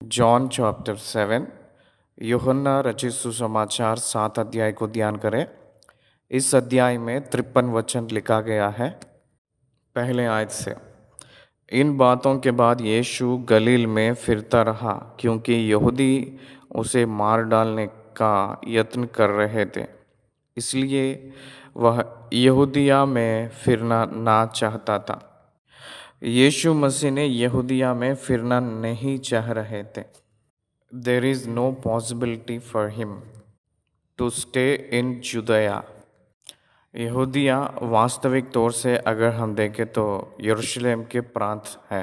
John chapter 7। यूहन्ना रचित सुसमाचार 7 अध्याय को ध्यान करें। इस अध्याय में 53 वचन लिखा गया है। पहले आयत से, इन बातों के बाद यीशु गलील में फिरता रहा, क्योंकि यहूदी उसे मार डालने का यत्न कर रहे थे। इसलिए वह यहूदिया में फिरना ना चाहता था। यीशु मसीह ने यहूदिया में फिरना नहीं चाह रहे थे। There is no possibility for him to stay in Judea। यहूदिया वास्तविक तौर से अगर हम देखें तो यरूशलेम के प्रांत है।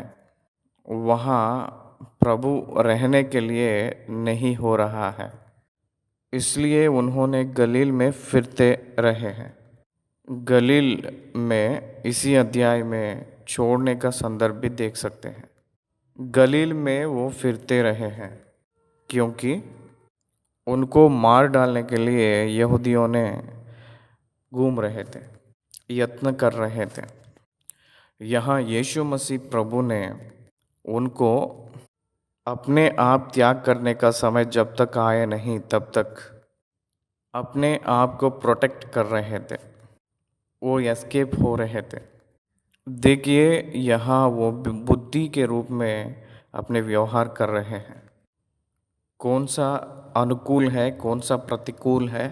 वहाँ प्रभु रहने के लिए नहीं हो रहा है, इसलिए उन्होंने गलील में फिरते रहे हैं। गलील में इसी अध्याय में छोड़ने का संदर्भ भी देख सकते हैं। गलील में वो फिरते रहे हैं क्योंकि उनको मार डालने के लिए यहूदियों ने घूम रहे थे, यत्न कर रहे थे। यहाँ यीशु मसीह प्रभु ने उनको अपने आप त्याग करने का समय जब तक आए नहीं तब तक अपने आप को प्रोटेक्ट कर रहे थे। वो एस्केप हो रहे थे। देखिए, यहाँ वो बुद्धि के रूप में अपने व्यवहार कर रहे हैं। कौन सा अनुकूल है, कौन सा प्रतिकूल है,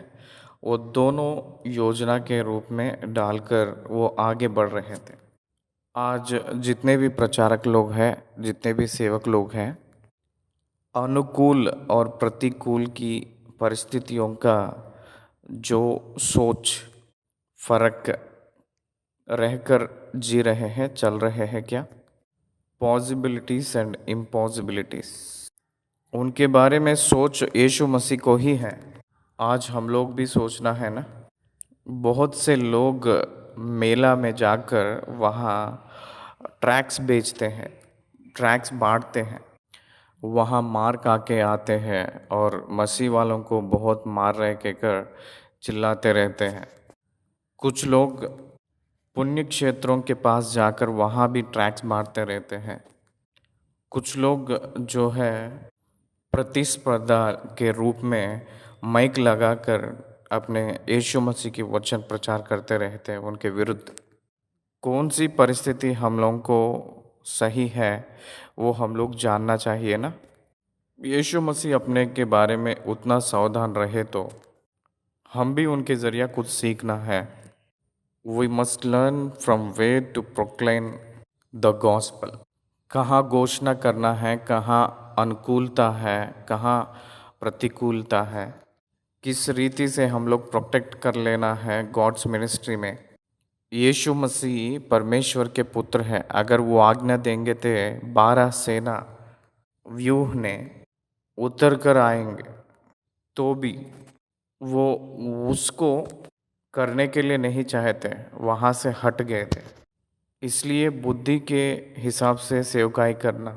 वो दोनों योजना के रूप में डालकर वो आगे बढ़ रहे थे। आज जितने भी प्रचारक लोग हैं, जितने भी सेवक लोग हैं, अनुकूल और प्रतिकूल की परिस्थितियों का जो सोच फर्क रहकर जी रहे हैं, चल रहे हैं। क्या पॉसिबिलिटीज एंड इम्पॉसिबिलिटीज, उनके बारे में सोच यीशु मसीह को ही है। आज हम लोग भी सोचना है ना। बहुत से लोग मेला में जाकर वहाँ ट्रैक्स बेचते हैं, ट्रैक्स बांटते हैं, वहाँ मार खा के आते हैं और मसीह वालों को बहुत मार रहे कहकर चिल्लाते रहते हैं। कुछ लोग पुण्य क्षेत्रों के पास जाकर वहाँ भी ट्रैक्स बांटते रहते हैं। कुछ लोग जो है प्रतिस्पर्धा के रूप में माइक लगाकर अपने यीशु मसीह की वचन प्रचार करते रहते हैं उनके विरुद्ध। कौन सी परिस्थिति हम लोगों को सही है वो हम लोग जानना चाहिए ना। यीशु मसीह अपने के बारे में उतना सावधान रहे तो हम भी उनके ज़रिए कुछ सीखना है। We must learn from way to proclaim the gospel. कहाँ घोषणा करना है, कहाँ अनुकूलता है, कहाँ प्रतिकूलता है, किस रीति से हम लोग प्रोटेक्ट कर लेना है गॉड्स मिनिस्ट्री में। यीशु मसीह परमेश्वर के पुत्र है। अगर वो आज्ञा देंगे तो 12 सेना व्यूह ने उतर कर आएंगे, तो भी वो उसको करने के लिए नहीं चाहते, वहाँ से हट गए थे। इसलिए बुद्धि के हिसाब से सेवकाई करना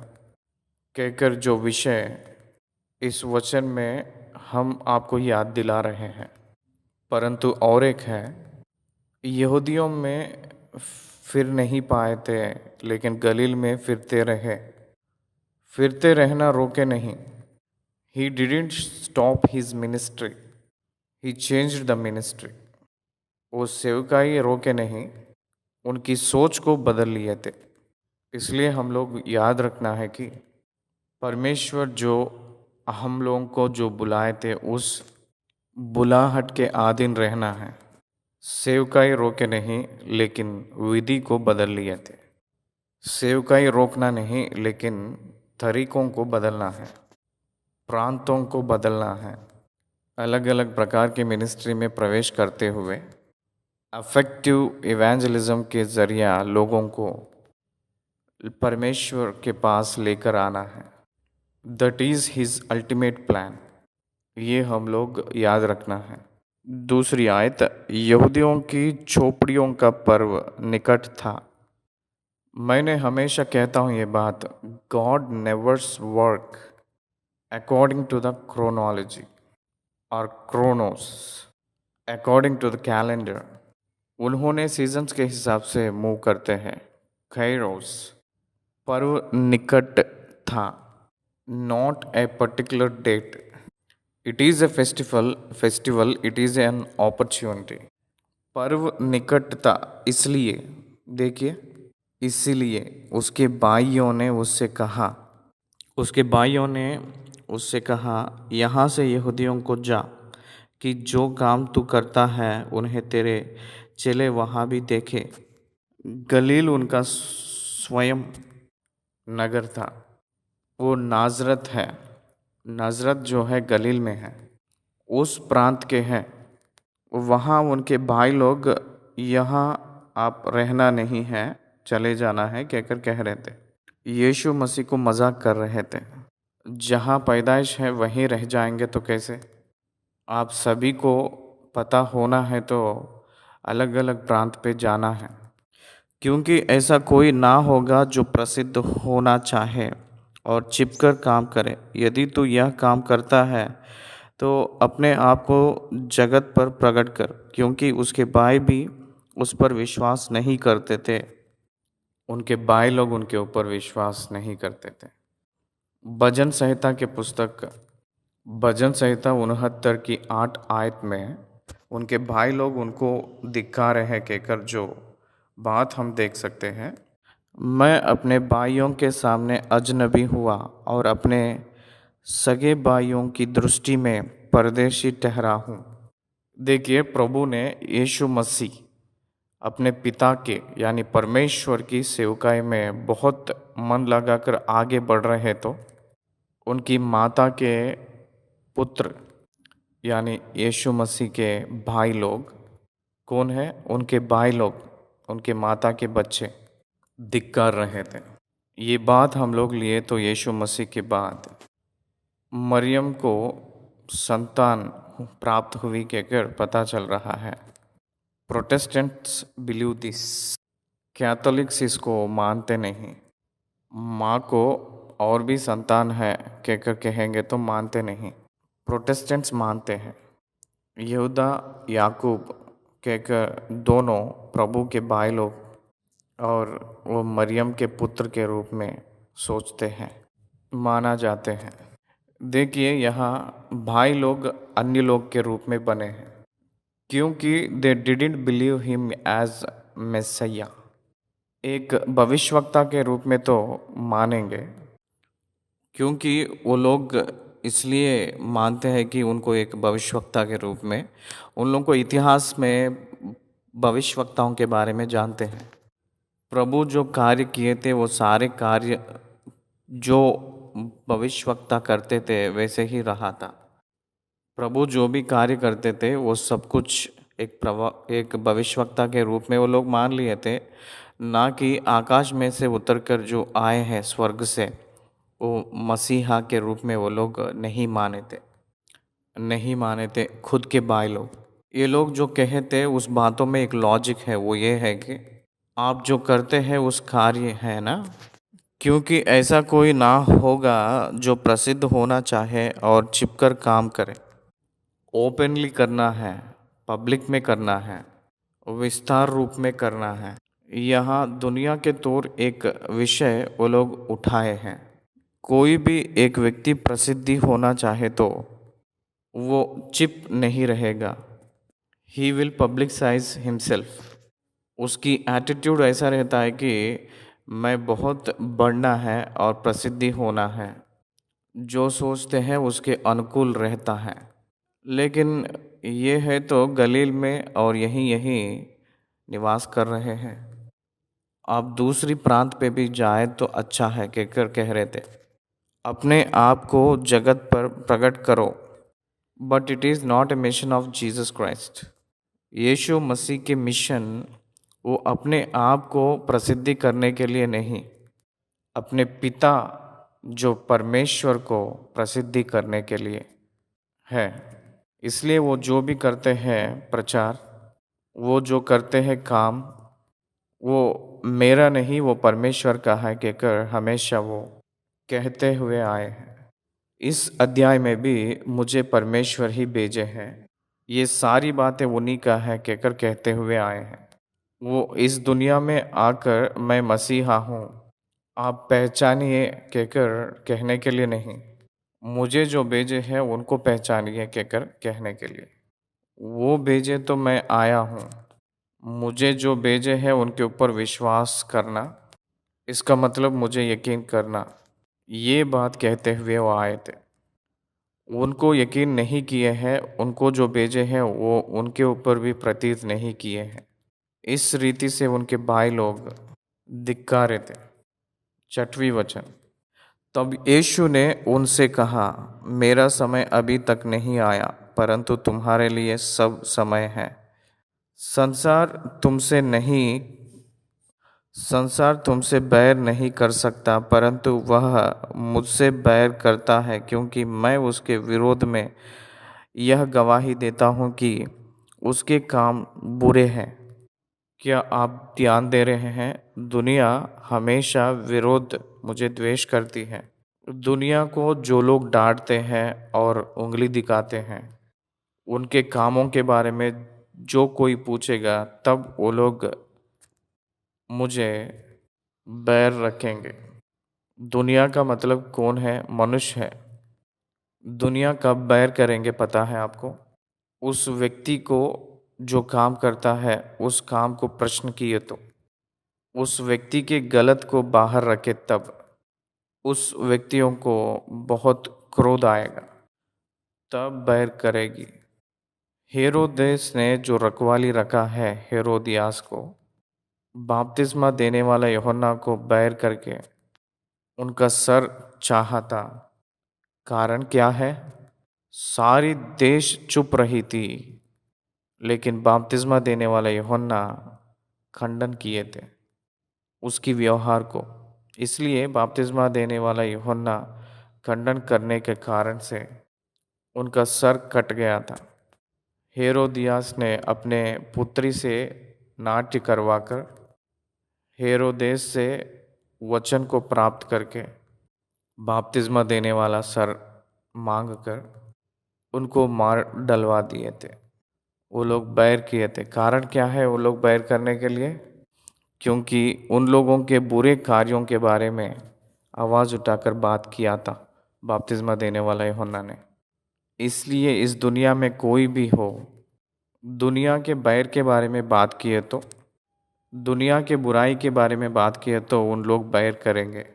कहकर जो विषय इस वचन में हम आपको याद दिला रहे हैं। परंतु और एक है, यहूदियों में फिर नहीं पाए थे, लेकिन गलील में फिरते रहे। फिरते रहना रोके नहीं। He didn't stop his ministry, he changed the ministry। वो सेवकाई रोके नहीं, उनकी सोच को बदल लिए थे। इसलिए हम लोग याद रखना है कि परमेश्वर जो हम लोगों को जो बुलाए थे उस बुलाहट के अधीन रहना है। सेवकाई रोके नहीं, लेकिन विधि को बदल लिए थे। सेवकाई रोकना नहीं, लेकिन तरीकों को बदलना है, प्रांतों को बदलना है। अलग अलग प्रकार के मिनिस्ट्री में प्रवेश करते हुए अफेक्टिव इवेंजलिज्म के जरिया लोगों को परमेश्वर के पास लेकर आना है। That is his ultimate plan. ये हम लोग याद रखना है। दूसरी आयत, यहूदियों की झोपड़ियों का पर्व निकट था। मैंने हमेशा कहता हूँ ये बात, God nevers work according to the chronology और Chronos, according to the calendar. उन्होंने सीजन्स के हिसाब से मूव करते हैं। खैरोस, पर्व निकट था। not a particular date. It is a festival, it is an opportunity. पर्व निकटता, इसलिए, देखिए, इसीलिए उसके भाइयों ने उससे कहा, यहाँ से यहूदियों को जा, कि जो काम तू करता है उन्हें तेरे चेले वहाँ भी देखे। गलील उनका स्वयं नगर था। वो नाजरत है। नाजरत जो है गलील में है, उस प्रांत के हैं। वहाँ उनके भाई लोग, यहाँ आप रहना नहीं है, चले जाना है कहकर कह रहे थे। यीशु मसीह को मजाक कर रहे थे। जहाँ पैदाइश है वहीं रह जाएंगे तो कैसे? आप सभी को पता होना है तो अलग अलग प्रांत पे जाना है, क्योंकि ऐसा कोई ना होगा जो प्रसिद्ध होना चाहे और छिपकर काम करे। यदि तू यह काम करता है तो अपने आप को जगत पर प्रकट कर, क्योंकि उसके भाई भी उस पर विश्वास नहीं करते थे। उनके भाई लोग उनके ऊपर विश्वास नहीं करते थे। भजन संहिता के पुस्तक, भजन संहिता 69 की 8 आयत में उनके भाई लोग उनको धिक्कार रहे हैं कहकर जो बात हम देख सकते हैं। मैं अपने भाइयों के सामने अजनबी हुआ और अपने सगे भाइयों की दृष्टि में परदेशी ठहरा हूँ। देखिए, प्रभु ने, यीशु मसीह अपने पिता के यानी परमेश्वर की सेवकाई में बहुत मन लगाकर आगे बढ़ रहे तो उनकी माता के पुत्र यानी यीशु मसीह के भाई लोग कौन है? उनके भाई लोग, उनके माता के बच्चे धिक्कार रहे थे। ये बात हम लोग लिए तो यीशु मसीह के बाद मरियम को संतान प्राप्त हुई कहकर पता चल रहा है। Protestants believe this. कैथोलिक्स इसको मानते नहीं। माँ को और भी संतान है कहकर कहेंगे तो मानते नहीं। प्रोटेस्टेंट्स मानते हैं। यहूदा याकूब कहकर दोनों प्रभु के भाई लोग और वो मरियम के पुत्र के रूप में सोचते हैं, माना जाते हैं। देखिए, यहाँ भाई लोग अन्य लोग के रूप में बने हैं, क्योंकि they didn't believe him as messiah. एक भविष्यवक्ता के रूप में तो मानेंगे, क्योंकि वो लोग इसलिए मानते हैं कि उनको एक भविष्यवक्ता के रूप में, उन लोगों को इतिहास में भविष्यवक्ताओं के बारे में जानते हैं। प्रभु जो कार्य किए थे वो सारे कार्य जो भविष्यवक्ता करते थे वैसे ही रहा था। प्रभु जो भी कार्य करते थे वो सब कुछ एक भविष्यवक्ता के रूप में वो लोग मान लिए थे, ना कि आकाश में से उतरकर जो आए हैं स्वर्ग से, वो मसीहा के रूप में वो लोग नहीं माने थे खुद के भाई लोग। ये लोग जो कहते उस बातों में एक लॉजिक है, वो ये है कि आप जो करते हैं उस कार्य है ना, क्योंकि ऐसा कोई ना होगा जो प्रसिद्ध होना चाहे और छिपकर काम करे। ओपनली करना है, पब्लिक में करना है, विस्तार रूप में करना है। यहाँ दुनिया के तौर एक विषय वो लोग उठाए हैं। कोई भी एक व्यक्ति प्रसिद्धि होना चाहे तो वो चिप नहीं रहेगा। He will publicise himself. उसकी एटीट्यूड ऐसा रहता है कि मैं बहुत बढ़ना है और प्रसिद्धि होना है। जो सोचते हैं उसके अनुकूल रहता है। लेकिन ये है तो गलील में और यहीं निवास कर रहे हैं। आप दूसरी प्रांत पे भी जाए तो अच्छा है कहकर कह रहे थे। अपने आप को जगत पर प्रकट करो, but it is not a mission of Jesus Christ. यीशु मसीह के मिशन वो अपने आप को प्रसिद्धि करने के लिए नहीं, अपने पिता जो परमेश्वर को प्रसिद्धि करने के लिए है। इसलिए वो जो भी करते हैं प्रचार, वो जो करते हैं काम, वो मेरा नहीं, वो परमेश्वर का है कहकर हमेशा वो कहते हुए आए हैं। इस अध्याय में भी मुझे परमेश्वर ही भेजे हैं, ये सारी बातें उन्हीं का है कहकर कहते हुए आए हैं। वो इस दुनिया में आकर मैं मसीहा हूँ, आप पहचानिए कहकर कहने के लिए नहीं, मुझे जो भेजे है उनको पहचानिए कहकर कहने के लिए। वो भेजे तो मैं आया हूँ, मुझे जो भेजे है उनके ऊपर विश्वास करना, इसका मतलब मुझे यकीन करना। ये बात कहते हुए वो आए थे। उनको यकीन नहीं किए हैं, उनको जो भेजे हैं वो उनके ऊपर भी प्रतीत नहीं किए हैं। इस रीति से उनके भाई लोग धिक्कारे थे। छठवीं वचन। तब यीशु ने उनसे कहा, मेरा समय अभी तक नहीं आया, परंतु तुम्हारे लिए सब समय है। संसार तुमसे नहीं संसार तुमसे बैर नहीं कर सकता, परंतु वह मुझसे बैर करता है, क्योंकि मैं उसके विरोध में यह गवाही देता हूँ कि उसके काम बुरे हैं। क्या आप ध्यान दे रहे हैं? दुनिया हमेशा विरोध मुझे द्वेष करती है। दुनिया को जो लोग डांटते हैं और उंगली दिखाते हैं, उनके कामों के बारे में जो कोई पूछेगा, तब वो लोग मुझे बैर रखेंगे। दुनिया का मतलब कौन है? मनुष्य है। दुनिया कब बैर करेंगे पता है आपको? उस व्यक्ति को जो काम करता है उस काम को प्रश्न किए तो, उस व्यक्ति के गलत को बाहर रखे तब, उस व्यक्तियों को बहुत क्रोध आएगा, तब बैर करेगी। हेरोदेस ने जो रखवाली रखा है हेरोदियास को, बपतिस्मा देने वाला यूहन्ना को बैर करके उनका सर चाहा था। कारण क्या है? सारी देश चुप रही थी, लेकिन बपतिस्मा देने वाला यूहन्ना खंडन किए थे उसकी व्यवहार को। इसलिए बपतिस्मा देने वाला यूहन्ना खंडन करने के कारण से उनका सर कट गया था। हेरोदियास ने अपने पुत्री से नाट्य करवाकर हेरोदेस से वचन को प्राप्त करके बपतिस्मा देने वाला सर मांग कर उनको मार डलवा दिए थे। वो लोग बैर किए थे। कारण क्या है वो लोग बैर करने के लिए? क्योंकि उन लोगों के बुरे कार्यों के बारे में आवाज़ उठाकर बात किया था बपतिस्मा देने वाला यूहन्ना ने। इसलिए इस दुनिया में कोई भी हो, दुनिया के बैर के बारे में बात किए तो, दुनिया के बुराई के बारे में बात किए तो उन लोग बैर करेंगे।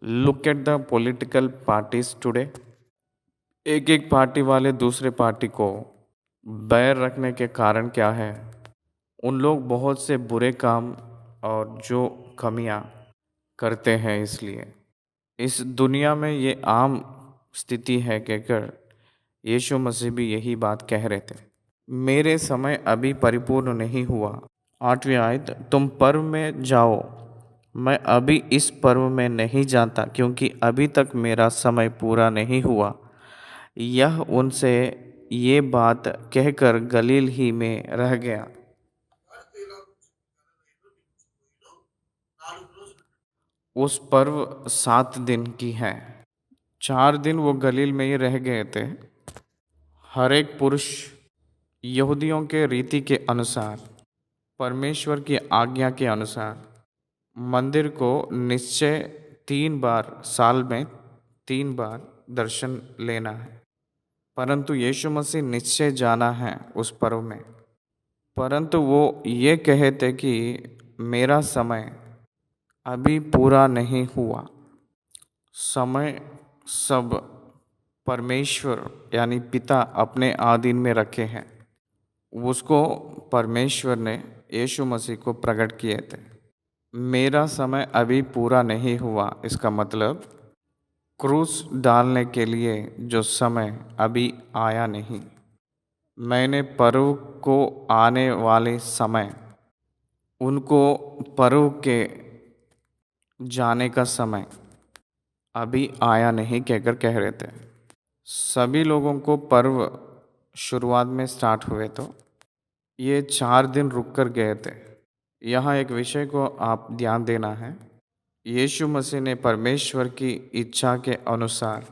Look at the political parties today. एक एक पार्टी वाले दूसरे पार्टी को बैर रखने के कारण क्या है? उन लोग बहुत से बुरे काम और जो कमियां करते हैं, इसलिए इस दुनिया में ये आम स्थिति है कहकर यीशु मसीह भी यही बात कह रहे थे। मेरे समय अभी परिपूर्ण नहीं हुआ। आठवीं आयत। तुम पर्व में जाओ, मैं अभी इस पर्व में नहीं जाता, क्योंकि अभी तक मेरा समय पूरा नहीं हुआ। यह उनसे ये बात कहकर गलील ही में रह गया। उस पर्व 7 दिन की है। 4 दिन वो गलील में ही रह गए थे। हर एक पुरुष यहूदियों के रीति के अनुसार, परमेश्वर की आज्ञा के अनुसार मंदिर को निश्चय 3 बार साल में 3 बार दर्शन लेना है। परंतु यीशु मसीह निश्चय जाना है उस पर्व में। परंतु वो ये कहे थे कि मेरा समय अभी पूरा नहीं हुआ। समय सब परमेश्वर यानी पिता अपने आधीन में रखे हैं। उसको परमेश्वर ने यीशु मसीह को प्रकट किए थे। मेरा समय अभी पूरा नहीं हुआ, इसका मतलब क्रूस डालने के लिए जो समय अभी आया नहीं। मैंने पर्व को आने वाले समय, उनको पर्व के जाने का समय अभी आया नहीं कहकर कह रहे थे। सभी लोगों को पर्व शुरुआत में स्टार्ट हुए तो ये 4 दिन रुक कर गए थे। यहाँ एक विषय को आप ध्यान देना है। यीशु मसीह ने परमेश्वर की इच्छा के अनुसार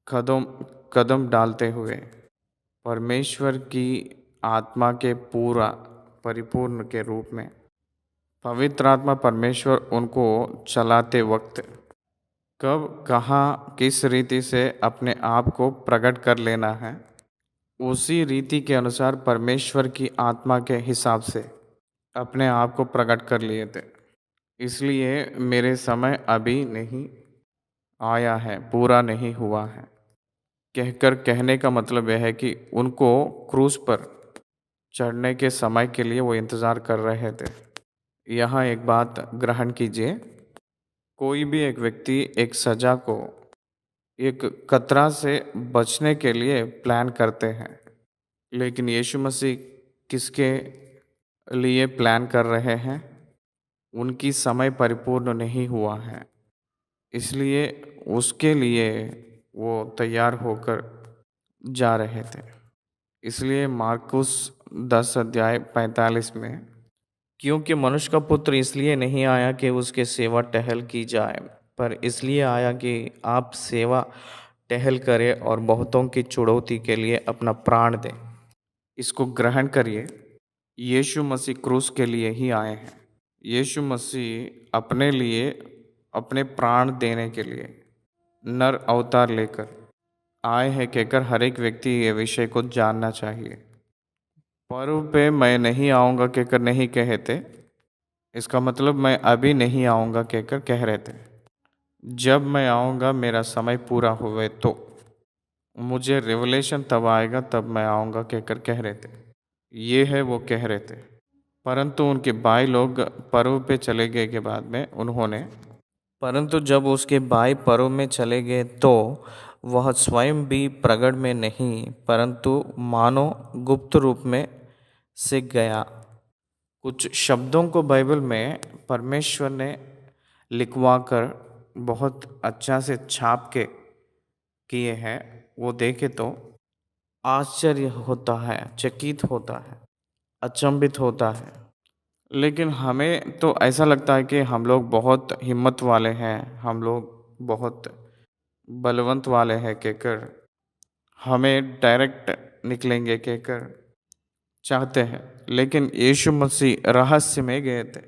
कदम कदम डालते हुए परमेश्वर की आत्मा के पूरा परिपूर्ण के रूप में पवित्र आत्मा परमेश्वर उनको चलाते वक्त कब कहाँ किस रीति से अपने आप को प्रकट कर लेना है, उसी रीति के अनुसार परमेश्वर की आत्मा के हिसाब से अपने आप को प्रकट कर लिए थे। इसलिए मेरे समय अभी नहीं आया है, पूरा नहीं हुआ है कहकर कहने का मतलब यह है कि उनको क्रूस पर चढ़ने के समय के लिए वो इंतज़ार कर रहे थे। यहाँ एक बात ग्रहण कीजिए, कोई भी एक व्यक्ति एक सजा को एक खतरा से बचने के लिए प्लान करते हैं, लेकिन यीशु मसीह किसके लिए प्लान कर रहे हैं? उनकी समय परिपूर्ण नहीं हुआ है, इसलिए उसके लिए वो तैयार होकर जा रहे थे। इसलिए मार्कुस 10 अध्याय 45 में, क्योंकि मनुष्य का पुत्र इसलिए नहीं आया कि उसके सेवा टहल की जाए, पर इसलिए आया कि आप सेवा टहल करें और बहुतों की छुड़ौती के लिए अपना प्राण दें। इसको ग्रहण करिए, यीशु मसीह क्रूस के लिए ही आए हैं। यीशु मसीह अपने लिए अपने प्राण देने के लिए नर अवतार लेकर आए हैं कहकर हर एक व्यक्ति ये विषय को जानना चाहिए। पर्व पे मैं नहीं आऊँगा कहकर नहीं कहे थे, इसका मतलब मैं अभी नहीं आऊँगा कहकर कह रहे थे। जब मैं आऊँगा मेरा समय पूरा हुए तो मुझे रिवलेशन तब आएगा, तब मैं आऊँगा कहकर कह रहे थे। ये है वो कह रहे थे, परंतु उनके भाई लोग पर्व पे चले गए के बाद में परंतु जब उसके भाई पर्व में चले गए तो वह स्वयं भी प्रगट में नहीं, परंतु मानो गुप्त रूप में सीख गया। कुछ शब्दों को बाइबल में परमेश्वर ने लिखवा कर बहुत अच्छा से छाप के किए हैं, वो देखे तो आश्चर्य होता है, चकित होता है, अचंभित होता है। लेकिन हमें तो ऐसा लगता है कि हम लोग बहुत हिम्मत वाले हैं, हम लोग बहुत बलवंत वाले हैं कहकर हमें डायरेक्ट निकलेंगे कहकर चाहते हैं, लेकिन यीशु मसीह रहस्य में गए थे,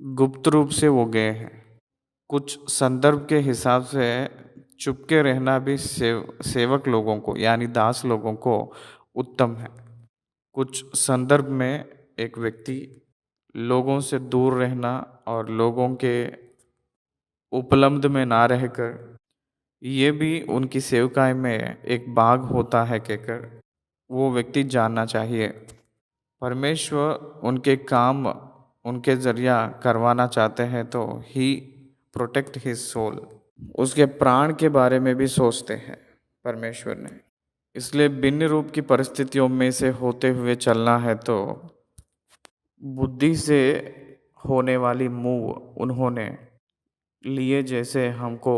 गुप्त रूप से वो गए हैं। कुछ संदर्भ के हिसाब से चुपके रहना भी सेवक लोगों को यानी दास लोगों को उत्तम है। कुछ संदर्भ में एक व्यक्ति लोगों से दूर रहना और लोगों के उपलब्ध में ना रहकर, ये भी उनकी सेवकाई में एक भाग होता है कहकर वो व्यक्ति जानना चाहिए। परमेश्वर उनके काम उनके जरिया करवाना चाहते हैं तो ही प्रोटेक्ट हिज सोल, उसके प्राण के बारे में भी सोचते हैं परमेश्वर ने। इसलिए भिन्न रूप की परिस्थितियों में से होते हुए चलना है तो बुद्धि से होने वाली मूव उन्होंने लिए जैसे हमको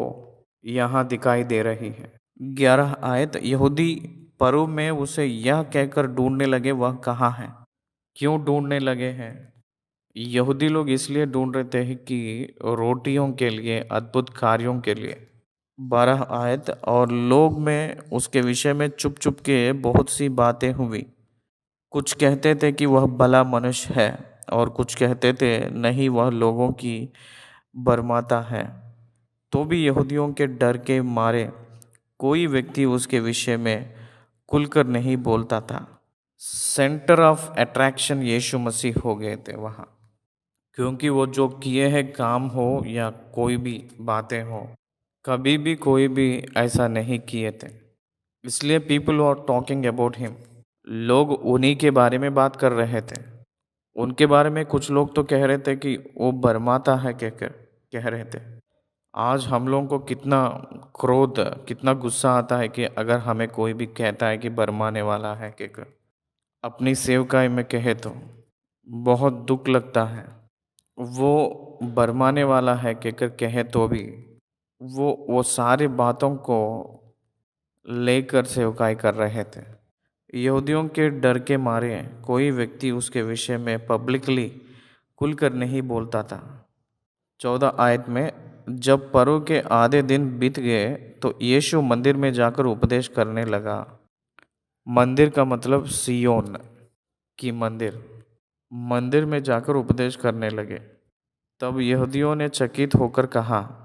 यहाँ दिखाई दे रही है। 11 आयत, यहूदी पर्व में उसे यह कहकर ढूंढने लगे वह कहाँ है। क्यों ढूंढने लगे हैं? यहूदी लोग इसलिए ढूंढ रहे थे कि रोटियों के लिए, अद्भुत कार्यों के लिए। 12 आयत, और लोग में उसके विषय में चुप चुप के बहुत सी बातें हुई। कुछ कहते थे कि वह भला मनुष्य है और कुछ कहते थे नहीं वह लोगों की बरमाता है। तो भी यहूदियों के डर के मारे कोई व्यक्ति उसके विषय में खुलकर नहीं बोलता था। सेंटर ऑफ अट्रैक्शन यीशु मसीह हो गए थे वहाँ, क्योंकि वो जो किए हैं काम हो या कोई भी बातें हो, कभी भी कोई भी ऐसा नहीं किए थे। इसलिए people are talking about him, लोग उन्हीं के बारे में बात कर रहे थे। उनके बारे में कुछ लोग तो कह रहे थे कि वो बरमाता है कहकर कह रहे थे। आज हम लोगों को कितना क्रोध, कितना गुस्सा आता है कि अगर हमें कोई भी कहता है कि बरमाने वाला है कहकर, अपनी सेवकाई में कहे तो बहुत दुख लगता है। वो बरमाने वाला है कहकर कहे तो भी वो सारी बातों को लेकर सेवकाई कर रहे थे। यहूदियों के डर के मारे कोई व्यक्ति उसके विषय में पब्लिकली खुलकर नहीं बोलता था। 14 आयत में, जब पर्व के आधे दिन बीत गए तो यीशु मंदिर में जाकर उपदेश करने लगा। मंदिर का मतलब सियोन की मंदिर, मंदिर में जाकर उपदेश करने लगे। तब यहूदियों ने चकित होकर कहा,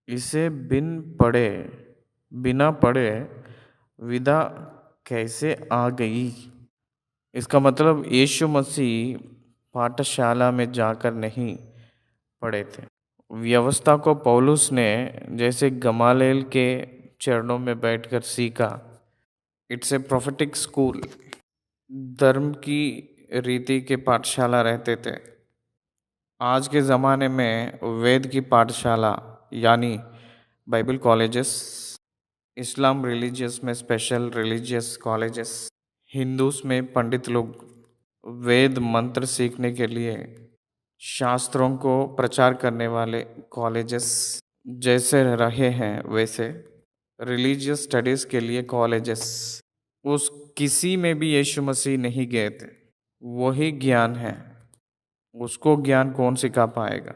इसे बिना पढ़े विदा कैसे आ गई? इसका मतलब यीशु मसीह पाठशाला में जाकर नहीं पढ़े थे। व्यवस्था को पौलुस ने जैसे गमालेल के चरणों में बैठकर सीखा। It's a prophetic school. धर्म की रीति के पाठशाला रहते थे। आज के ज़माने में वेद की पाठशाला यानी बाइबल कॉलेजेस, इस्लाम रिलीजियस में स्पेशल रिलीजियस कॉलेजेस, हिंदूस में पंडित लोग वेद मंत्र सीखने के लिए शास्त्रों को प्रचार करने वाले कॉलेजेस जैसे रहे हैं, वैसे रिलीजियस स्टडीज़ के लिए कॉलेजेस उस किसी में भी यीशु मसीह नहीं गए थे। वही ज्ञान है, उसको ज्ञान कौन सिखा पाएगा?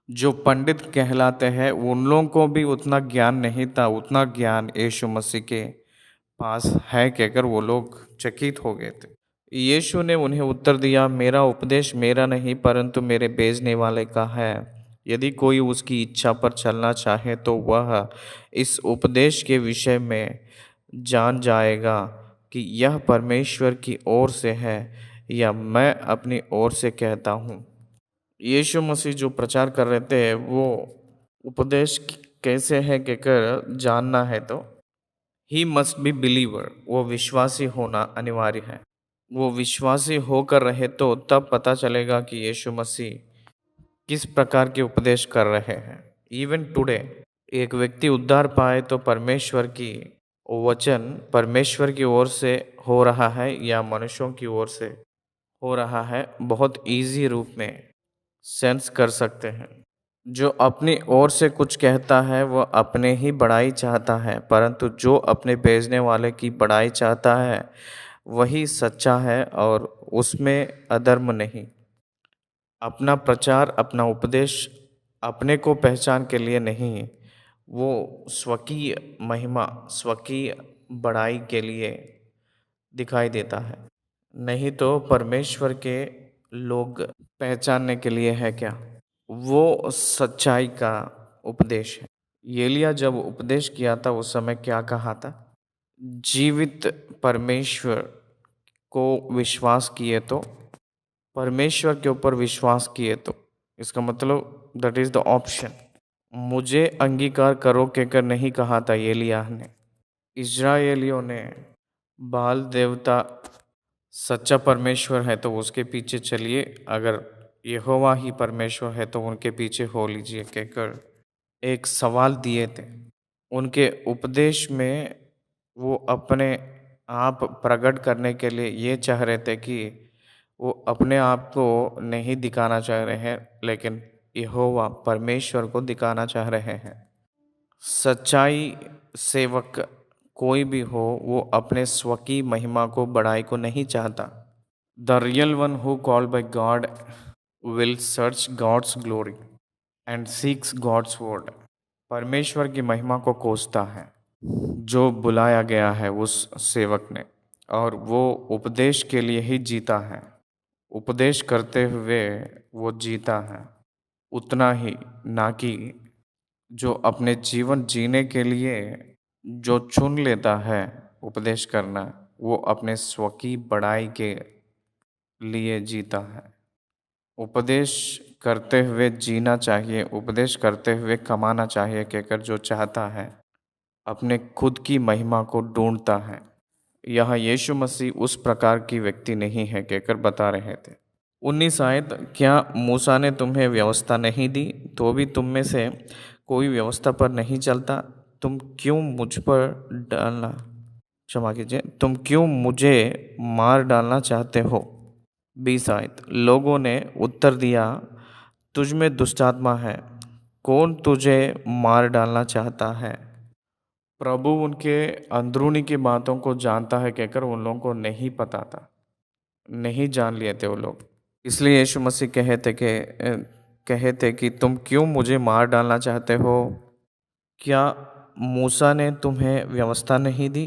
जो पंडित कहलाते हैं उन लोगों को भी उतना ज्ञान नहीं था, उतना ज्ञान यीशु मसीह के पास है कहकर वो लोग चकित हो गए थे। यीशु ने उन्हें उत्तर दिया, मेरा उपदेश मेरा नहीं परंतु मेरे भेजने वाले का है। यदि कोई उसकी इच्छा पर चलना चाहे तो वह इस उपदेश के विषय में जान जाएगा कि यह परमेश्वर की ओर से है या मैं अपनी ओर से कहता हूँ। यीशु मसीह जो प्रचार कर रहे थे वो उपदेश कैसे है कहकर जानना है तो ही मस्ट बी बिलीवर, वो विश्वासी होना अनिवार्य है। वो विश्वासी होकर रहे तो तब पता चलेगा कि यीशु मसीह किस प्रकार के उपदेश कर रहे हैं। इवन टुडे एक व्यक्ति उद्धार पाए तो परमेश्वर की वचन परमेश्वर की ओर से हो रहा है या मनुष्यों की ओर से हो रहा है, बहुत इजी रूप में सेंस कर सकते हैं। जो अपनी ओर से कुछ कहता है वह अपने ही बड़ाई चाहता है, परंतु जो अपने भेजने वाले की बड़ाई चाहता है वही सच्चा है और उसमें अधर्म नहीं। अपना प्रचार, अपना उपदेश अपने को पहचान के लिए नहीं, वो स्वकीय महिमा, स्वकीय बड़ाई के लिए दिखाई देता है। नहीं तो परमेश्वर के लोग पहचानने के लिए है क्या? वो सच्चाई का उपदेश है। एलिया जब उपदेश किया था उस समय क्या कहा था? जीवित परमेश्वर को विश्वास किए तो, परमेश्वर के ऊपर विश्वास किए तो, इसका मतलब दैट इज द ऑप्शन। मुझे अंगीकार करो कहकर नहीं कहा था एलिया ने। इजराइलियों ने बाल देवता सच्चा परमेश्वर है तो उसके पीछे चलिए, अगर यहोवा ही परमेश्वर है तो उनके पीछे हो लीजिए कहकर एक सवाल दिए थे। उनके उपदेश में वो अपने आप प्रकट करने के लिए ये चाह रहे थे कि वो अपने आप को नहीं दिखाना चाह रहे हैं, लेकिन यहोवा परमेश्वर को दिखाना चाह रहे हैं। सच्चाई सेवक कोई भी हो वो अपने स्व की महिमा को, बड़ाई को नहीं चाहता। The real one who called by God will search God's glory and seeks God's word. परमेश्वर की महिमा को खोजता है जो बुलाया गया है उस सेवक ने, और वो उपदेश के लिए ही जीता है। उपदेश करते हुए वो जीता है, उतना ही, ना कि जो अपने जीवन जीने के लिए जो चुन लेता है उपदेश करना, वो अपने स्व की बड़ाई के लिए जीता है। उपदेश करते हुए जीना चाहिए, उपदेश करते हुए कमाना चाहिए कहकर जो चाहता है अपने खुद की महिमा को ढूंढता है। यह यीशु मसीह उस प्रकार की व्यक्ति नहीं है कहकर बता रहे थे। 19 आयत, क्या मूसा ने तुम्हें व्यवस्था नहीं दी तो भी तुम में से कोई व्यवस्था पर नहीं चलता? तुम क्यों मुझ पर डालना, क्षमा कीजिए, तुम क्यों मुझे मार डालना चाहते हो? 20 आयत, लोगों ने उत्तर दिया, तुझ में दुष्टात्मा है, कौन तुझे मार डालना चाहता है? प्रभु उनके अंदरूनी की बातों को जानता है कहकर उन लोगों को नहीं पता था, नहीं जान लिए थे वो लोग। इसलिए यीशु मसीह कहे थे कि तुम क्यों मुझे मार डालना चाहते हो? क्या मूसा ने तुम्हें व्यवस्था नहीं दी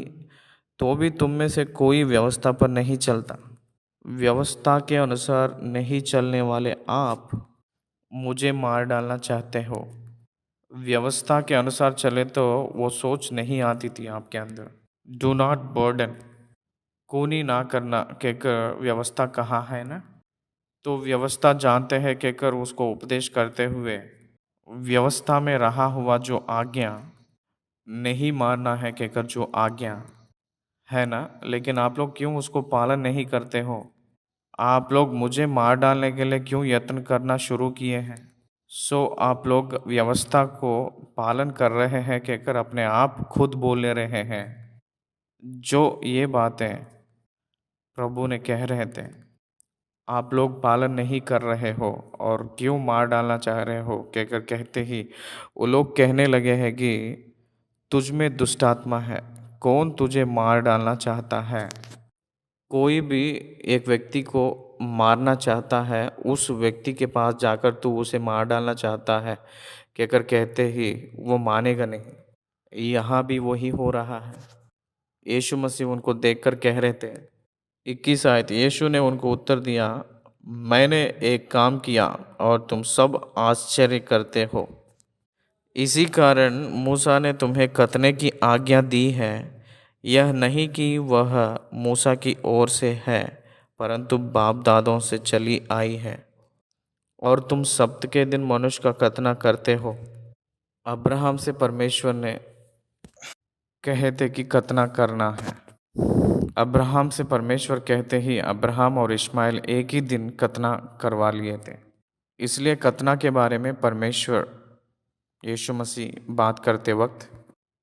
तो भी तुम में से कोई व्यवस्था पर नहीं चलता? व्यवस्था के अनुसार नहीं चलने वाले आप मुझे मार डालना चाहते हो। व्यवस्था के अनुसार चले तो वो सोच नहीं आती थी आपके अंदर। डू नॉट बर्डन, खूनी ना करना कहकर व्यवस्था कहा है ना। तो व्यवस्था जानते हैं कहकर उसको उपदेश करते हुए व्यवस्था में रहा हुआ जो आज्ञा नहीं मारना है कहकर जो आज्ञा है ना, लेकिन आप लोग क्यों उसको पालन नहीं करते हो? आप लोग मुझे मार डालने के लिए क्यों यत्न करना शुरू किए हैं? आप लोग व्यवस्था को पालन कर रहे हैं कहकर अपने आप खुद बोल रहे हैं। जो ये बातें प्रभु ने कह रहे थे आप लोग पालन नहीं कर रहे हो और क्यों मार डालना चाह रहे हो कहकर कहते ही वो लोग कहने लगे हैं कि तुझ में दुष्ट आत्मा है, कौन तुझे मार डालना चाहता है? कोई भी एक व्यक्ति को मारना चाहता है, उस व्यक्ति के पास जाकर तू उसे मार डालना चाहता है कहकर कहते ही वो मानेगा नहीं। यहाँ भी वही हो रहा है। यीशु मसीह उनको देखकर कह रहे थे 21 आयत, यीशु ने उनको उत्तर दिया, मैंने एक काम किया और तुम सब आश्चर्य करते हो। इसी कारण मूसा ने तुम्हें कतने की आज्ञा दी है। यह नहीं कि वह मूसा की ओर से है, परंतु बाप दादों से चली आई है। और तुम सब्त के दिन मनुष्य का कतना करते हो। अब्राहम से परमेश्वर ने कहे थे कि कतना करना है। अब्राहम से परमेश्वर कहते ही अब्राहम और इस्माइल एक ही दिन कतना करवा लिए थे। इसलिए कतना के बारे में परमेश्वर यीशु मसीह बात करते वक्त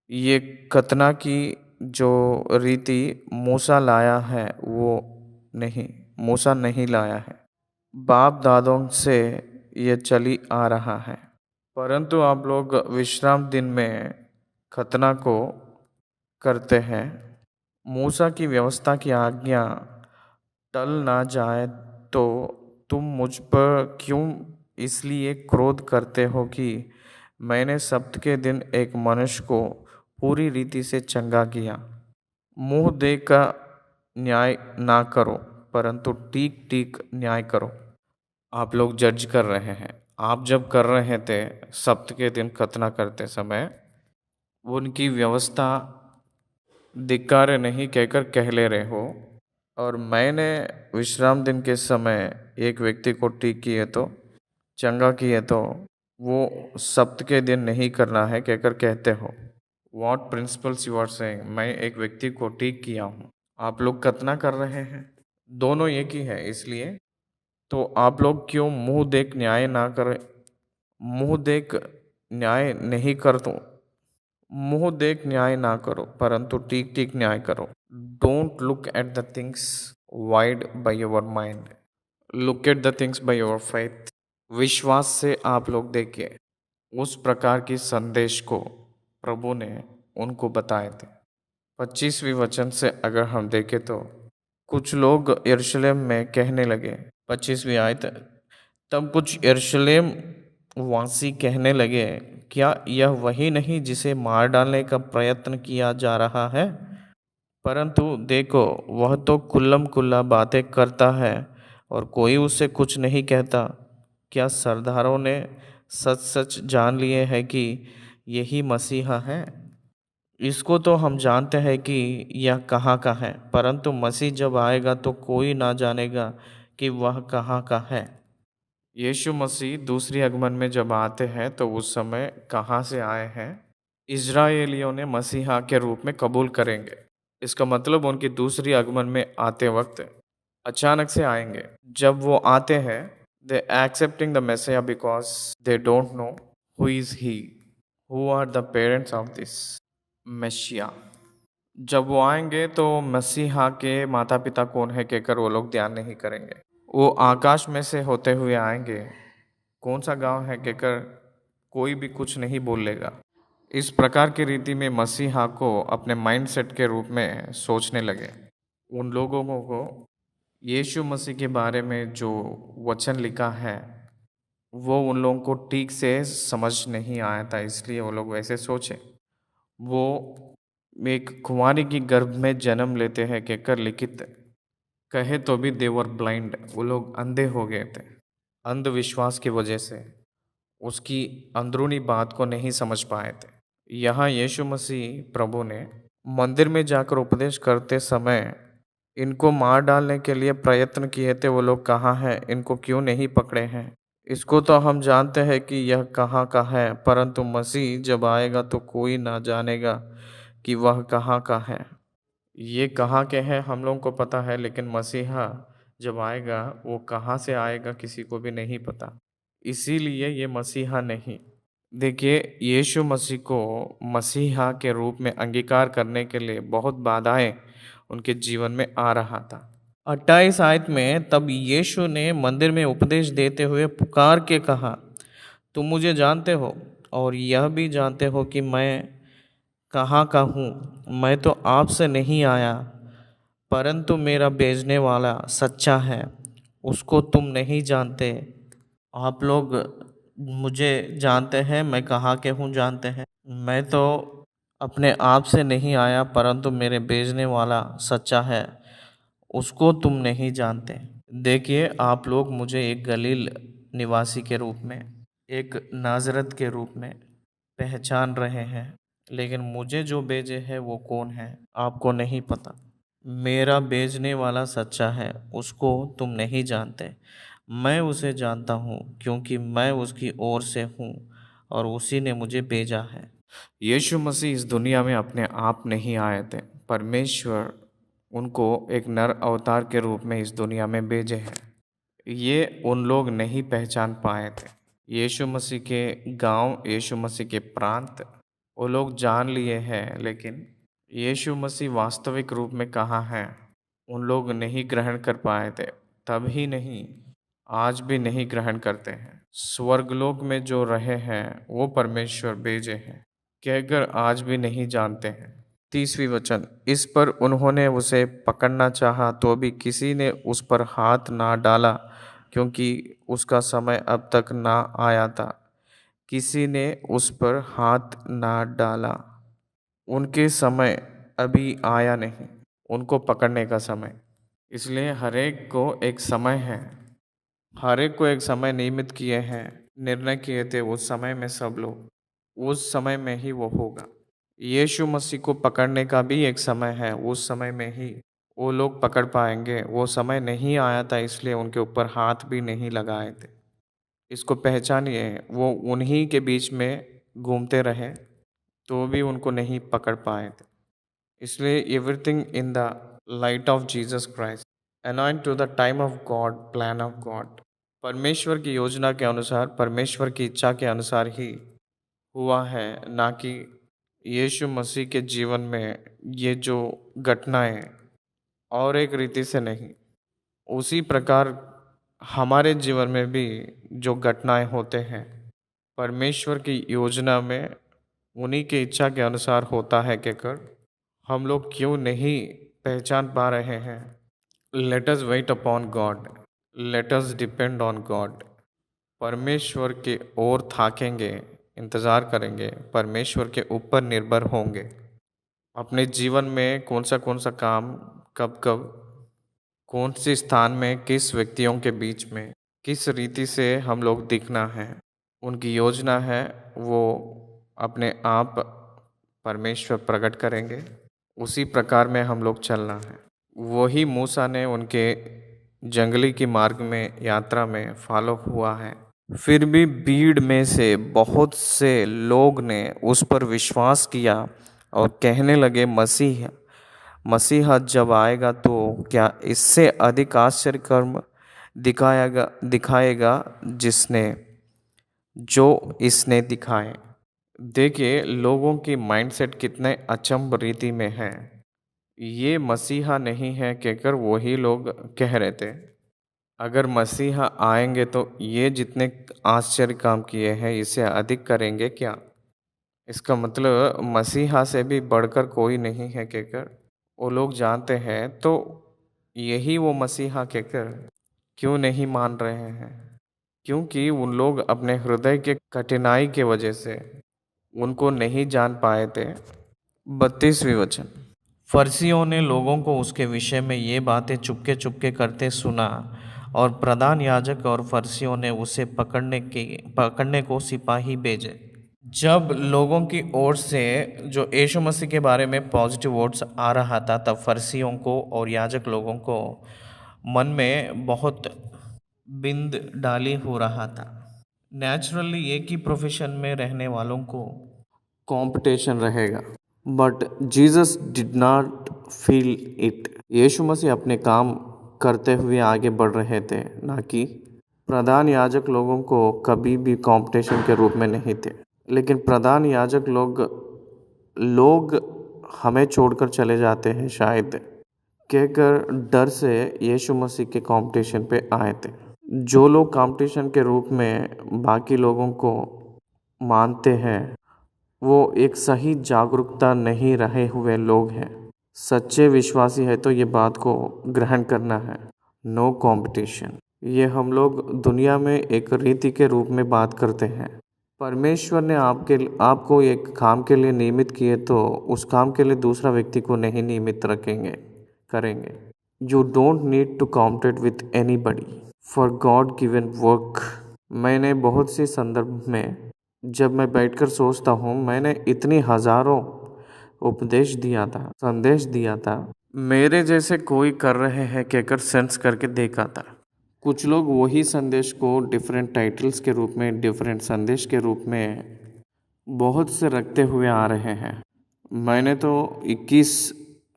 ये कतना की जो रीति मूसा लाया है वो नहीं, मूसा नहीं लाया है, बाप दादों से ये चली आ रहा है। परंतु आप लोग विश्राम दिन में खतना को करते हैं। मूसा की व्यवस्था की आज्ञा टल ना जाए तो तुम मुझ पर क्यों इसलिए क्रोध करते हो कि मैंने सब्त के दिन एक मनुष्य को पूरी रीति से चंगा किया। मुंह देकर न्याय ना करो, परंतु ठीक ठीक न्याय करो। आप लोग जज कर रहे हैं। आप जब कर रहे थे सब्त के दिन खतना करते समय, उनकी व्यवस्था धिक्कार नहीं कहकर कह ले रहे हो, और मैंने विश्राम दिन के समय एक व्यक्ति को ठीक किए तो चंगा किए तो वो सब्त के दिन नहीं करना है कहकर कहते हो। What principles you are saying? मैं एक व्यक्ति को ठीक किया हूँ, आप लोग कतना कर रहे हैं। दोनों एक ही है। इसलिए तो आप लोग क्यों मुंह देख न्याय ना करें? मुंह देख न्याय नहीं कर दो, मुंह देख न्याय ना करो, परंतु ठीक ठीक न्याय करो। Don't look at the things wide by your mind, look at the things by your faith. विश्वास से आप लोग देखिए। उस प्रकार की संदेश को प्रभु ने उनको बताए थे। 25वीं वचन से अगर हम देखें तो कुछ लोग यरूशलेम में कहने लगे, 25वीं आयत, तब कुछ यरूशलेम वासी कहने लगे, क्या यह वही नहीं जिसे मार डालने का प्रयत्न किया जा रहा है? परंतु देखो, वह तो कुल्लम कुल्ला बातें करता है और कोई उससे कुछ नहीं कहता। क्या सरदारों ने सच सच जान लिए है कि यही मसीहा है? इसको तो हम जानते हैं कि यह कहाँ का है, परंतु मसीह जब आएगा तो कोई ना जानेगा कि वह कहाँ का है। यीशु मसीह दूसरी आगमन में जब आते हैं तो उस समय कहाँ से आए हैं? इजराइलियों ने मसीहा के रूप में कबूल करेंगे। इसका मतलब उनकी दूसरी आगमन में आते वक्त अचानक से आएंगे। जब वो आते हैं, they accepting the messiah because they don't know who is he, who are the parents of this messiah. जब वो आएंगे तो मसीहा के माता पिता कौन है कहकर वो लोग ध्यान नहीं करेंगे। वो आकाश में से होते हुए आएंगे, कौन सा गांव है कहकर कोई भी कुछ नहीं बोलेगा। इस प्रकार की रीति में मसीहा को अपने माइंडसेट के रूप में सोचने लगे। उन लोगों को यीशु मसीह के बारे में जो वचन लिखा है वो उन लोगों को ठीक से समझ नहीं आया था, इसलिए वो लोग वैसे सोचे। वो एक कुंवारी की गर्भ में जन्म लेते हैं कहकर लिखित कहे तो भी दे वर ब्लाइंड, वो लोग अंधे हो गए थे अंधविश्वास की वजह से, उसकी अंदरूनी बात को नहीं समझ पाए थे। यहाँ यीशु मसीह प्रभु ने मंदिर में जाकर उपदेश करते समय इनको मार डालने के लिए प्रयत्न किए थे। वो लोग कहाँ हैं, इनको क्यों नहीं पकड़े हैं? इसको तो हम जानते हैं कि यह कहाँ का है, परंतु मसीह जब आएगा तो कोई ना जानेगा कि वह कहाँ का है। ये कहाँ के हैं हम लोगों को पता है, लेकिन मसीहा जब आएगा वो कहाँ से आएगा किसी को भी नहीं पता। इसीलिए ये मसीहा नहीं। देखिए, यीशु मसीह को मसीहा के रूप में अंगीकार करने के लिए बहुत बाधाएं उनके जीवन में आ रहा था। 28 आयत में तब यीशु ने मंदिर में उपदेश देते हुए पुकार के कहा, तुम मुझे जानते हो और यह भी जानते हो कि मैं कहाँ का हूँ। मैं तो आपसे नहीं आया, परंतु मेरा भेजने वाला सच्चा है, उसको तुम नहीं जानते। आप लोग मुझे जानते हैं, मैं कहाँ के हूँ जानते हैं। मैं तो अपने आप से नहीं आया, परंतु मेरे भेजने वाला सच्चा है, उसको तुम नहीं जानते। देखिए, आप लोग मुझे एक गलील निवासी के रूप में, एक नाजरत के रूप में पहचान रहे हैं, लेकिन मुझे जो भेजे है वो कौन है आपको नहीं पता। मेरा भेजने वाला सच्चा है, उसको तुम नहीं जानते। मैं उसे जानता हूँ, क्योंकि मैं उसकी ओर से हूँ और उसी ने मुझे भेजा है। यीशु मसीह इस दुनिया में अपने आप नहीं आए थे, परमेश्वर उनको एक नर अवतार के रूप में इस दुनिया में भेजे हैं। ये उन लोग नहीं पहचान पाए थे। यीशु मसीह के गांव, यीशु मसीह के प्रांत वो लोग जान लिए हैं, लेकिन यीशु मसीह वास्तविक रूप में कहाँ हैं उन लोग नहीं ग्रहण कर पाए थे। तब ही नहीं, आज भी नहीं ग्रहण करते हैं। स्वर्गलोक में जो रहे हैं वो परमेश्वर भेजे हैं, कहकर आज भी नहीं जानते हैं। 30वीं वचन, इस पर उन्होंने उसे पकड़ना चाहा तो भी किसी ने उस पर हाथ ना डाला, क्योंकि उसका समय अब तक ना आया था। किसी ने उस पर हाथ ना डाला, उनके समय अभी आया नहीं, उनको पकड़ने का समय। इसलिए हरेक को एक समय है, हरेक को एक समय नियमित किए हैं, निर्णय किए थे उस समय में सब लोग, उस समय में ही वो होगा। यीशु मसीह को पकड़ने का भी एक समय है, उस समय में ही वो लोग पकड़ पाएंगे। वो समय नहीं आया था, इसलिए उनके ऊपर हाथ भी नहीं लगाए थे। इसको पहचानिए, वो उन्हीं के बीच में घूमते रहे तो भी उनको नहीं पकड़ पाए थे। इसलिए everything in the light of Jesus Christ, anoint to the time of God, plan of God. परमेश्वर की योजना के अनुसार, परमेश्वर की इच्छा के अनुसार ही हुआ है, ना कि यीशु मसीह के जीवन में ये जो घटनाएं और एक रीति से नहीं। उसी प्रकार हमारे जीवन में भी जो घटनाएं होते हैं परमेश्वर की योजना में उन्हीं की इच्छा के अनुसार होता है, कहकर हम लोग क्यों नहीं पहचान पा रहे हैं। Let us weight upon God, let us depend on God. परमेश्वर के ओर थाकेंगे, इंतज़ार करेंगे, परमेश्वर के ऊपर निर्भर होंगे। अपने जीवन में कौन सा काम कब कब, कौन से स्थान में, किस व्यक्तियों के बीच में, किस रीति से हम लोग दिखना है, उनकी योजना है, वो अपने आप परमेश्वर प्रकट करेंगे। उसी प्रकार में हम लोग चलना है। वही मूसा ने उनके जंगली की मार्ग में, यात्रा में फॉलो हुआ है। फिर भी भीड़ में से बहुत से लोग ने उस पर विश्वास किया और कहने लगे, मसीहा जब आएगा तो क्या इससे अधिक आश्चर्य कर्म दिखाएगा जिसने जो इसने दिखाए। देखिए, लोगों की माइंडसेट कितने अचंभ रीति में है। ये मसीहा नहीं है कहकर वही लोग कह रहे थे। अगर मसीहा आएंगे तो ये जितने आश्चर्य काम किए हैं इससे अधिक करेंगे क्या? इसका मतलब मसीहा से भी बढ़कर कोई नहीं है कहकर वो लोग जानते हैं। तो यही वो मसीहा कहकर क्यों नहीं मान रहे हैं? क्योंकि उन लोग अपने हृदय के कठिनाई के वजह से उनको नहीं जान पाए थे। 32वीं वचन, फरीसियों ने लोगों को उसके विषय में ये बातें चुपके चुपके करते सुना और प्रधान याजक और फरीसियों ने उसे पकड़ने को सिपाही भेजे। जब लोगों की ओर से जो यीशु मसीह के बारे में पॉजिटिव वर्ड्स आ रहा था, तब फरीसियों को और याजक लोगों को मन में बहुत बिंद डाली हो रहा था। नेचुरली एक ही प्रोफेशन में रहने वालों को कंपटीशन रहेगा, but Jesus did not feel it. यीशु मसीह अपने काम करते हुए आगे बढ़ रहे थे, ना कि प्रधान याजक लोगों को कभी भी कंपटीशन के रूप में नहीं थे। लेकिन प्रधान याजक लोग हमें छोड़कर चले जाते हैं शायद कहकर डर से यीशु मसीह के कंपटीशन पे आए थे। जो लोग कंपटीशन के रूप में बाकी लोगों को मानते हैं, वो एक सही जागरूकता नहीं रहे हुए लोग हैं। सच्चे विश्वासी है तो ये बात को ग्रहण करना है। नो कंपटीशन, ये हम लोग दुनिया में एक रीति के रूप में बात करते हैं। परमेश्वर ने आपको एक काम के लिए नियमित किए तो उस काम के लिए दूसरा व्यक्ति को नहीं नियमित करेंगे। You don't need to compete with anybody for God given work. मैंने बहुत से संदर्भ में जब मैं बैठकर सोचता हूँ, मैंने इतनी हजारों संदेश दिया था, मेरे जैसे कोई कर रहे हैं कहकर सेंस करके देखा था। कुछ लोग वही संदेश को डिफरेंट टाइटल्स के रूप में, डिफरेंट संदेश के रूप में बहुत से रखते हुए आ रहे हैं। मैंने तो 21